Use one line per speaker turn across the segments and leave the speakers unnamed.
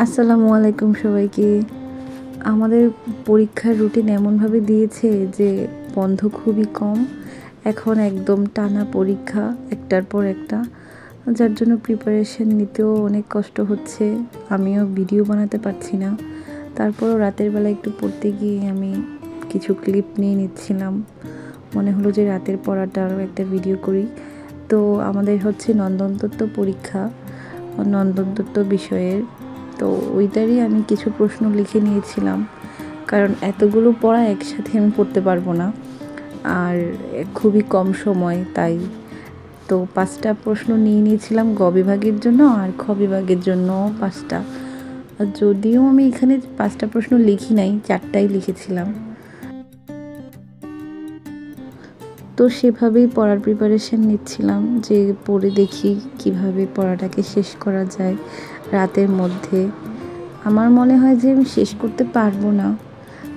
আসসালামু আলাইকুম সবাইকে। আমাদের পরীক্ষার রুটিন এমনভাবে দিয়েছে যে বন্ধ খুবই কম। এখন একদম টানা পরীক্ষা একটার পর একটা, যার জন্য প্রিপারেশন নিতেও অনেক কষ্ট হচ্ছে। আমিও ভিডিও বানাতে পারছি না। তারপরও রাতের বেলা একটু পড়তে গিয়ে আমি কিছু ক্লিপ নিয়ে নিচ্ছিলাম। মনে হলো যে রাতের পড়াটা আরও একটা ভিডিও করি। তো আমাদের হচ্ছে নন্দনতত্ত্ব পরীক্ষা, নন্দনতত্ত্ব বিষয়ের। তো ওইটারই আমি কিছু প্রশ্ন লিখে নিয়েছিলাম, কারণ এতগুলো পড়া একসাথে আমি পড়তে পারবো না, আর খুবই কম সময়। তাই তো 5টা প্রশ্ন নিয়ে নিয়েছিলাম গ বিভাগের জন্য, আর খ বিভাগের জন্য 5টা। যদিও আমি এখানে 5টা প্রশ্ন লিখি নাই, 4টাই লিখেছিলাম। তো সেভাবেই পড়ার প্রিপারেশন নিচ্ছিলাম, যে পড়ে দেখি কিভাবে পড়াটাকে শেষ করা যায় রাতের মধ্যে। আমার মনে হয় যে আমি শেষ করতে পারবো না,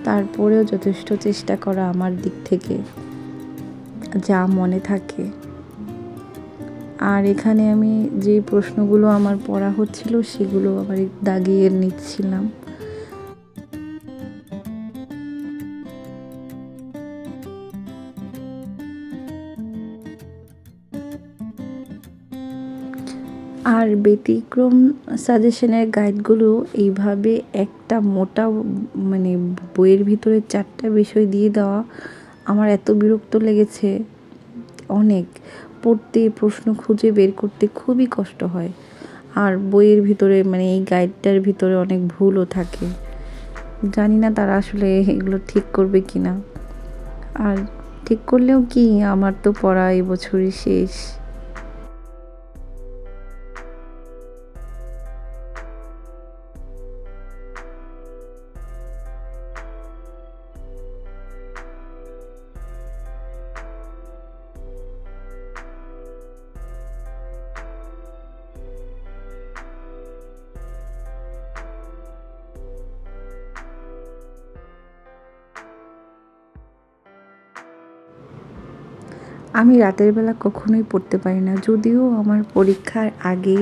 তারপরেও যথেষ্ট চেষ্টা করা আমার দিক থেকে, যা মনে থাকে। আর এখানে আমি যে প্রশ্নগুলো আমার পড়া হচ্ছিল সেগুলো আবার দাগিয়ে নিচ্ছিলাম। আর ব্যতিক্রম সাজেশনের গাইডগুলো এইভাবে একটা মোটা মানে বইয়ের ভিতরে 4টা বিষয় দিয়ে দেওয়া আমার এত বিরক্ত লেগেছে। অনেক পড়তে, প্রশ্ন খুঁজে বের করতে খুবই কষ্ট হয়। আর বইয়ের ভিতরে মানে এই গাইডটার ভিতরে অনেক ভুলও থাকে। জানি না তারা আসলে এগুলো ঠিক করবে কি না। আর ঠিক করলেও কি, আমার তো পড়া এবছরই শেষ। আমি রাতের বেলা কখনোই পড়তে পারি না, যদিও আমার পরীক্ষার আগে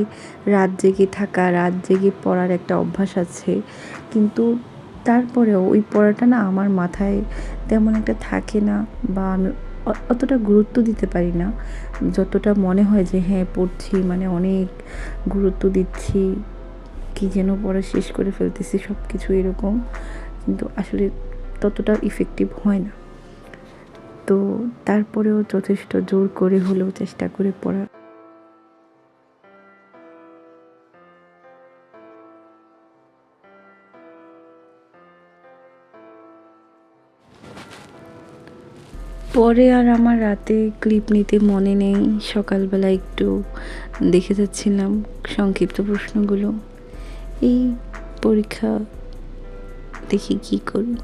রাত জেগে থাকা, রাত জেগে পড়ার একটা অভ্যাস আছে, কিন্তু তারপরেও ওই পড়াটা না আমার মাথায় তেমন একটা থাকে না, বা আমি অতটা গুরুত্ব দিতে পারি না। যতটা মনে হয় যে হ্যাঁ পড়ছি, মানে অনেক গুরুত্ব দিচ্ছি, কী যেন পড়া শেষ করে ফেলতেছি সব কিছু এরকম, কিন্তু আসলে ততটা ইফেক্টিভ হয় না। তো তারপরেও যথেষ্ট জোর করে হলেও চেষ্টা করে পড়ার। পরে আর আমার রাতে ক্লিপ নিতে মনে নেই। সকালবেলা একটু দেখে যাচ্ছিলাম সংক্ষিপ্ত প্রশ্নগুলো। এই পরীক্ষা দেখি কী করি।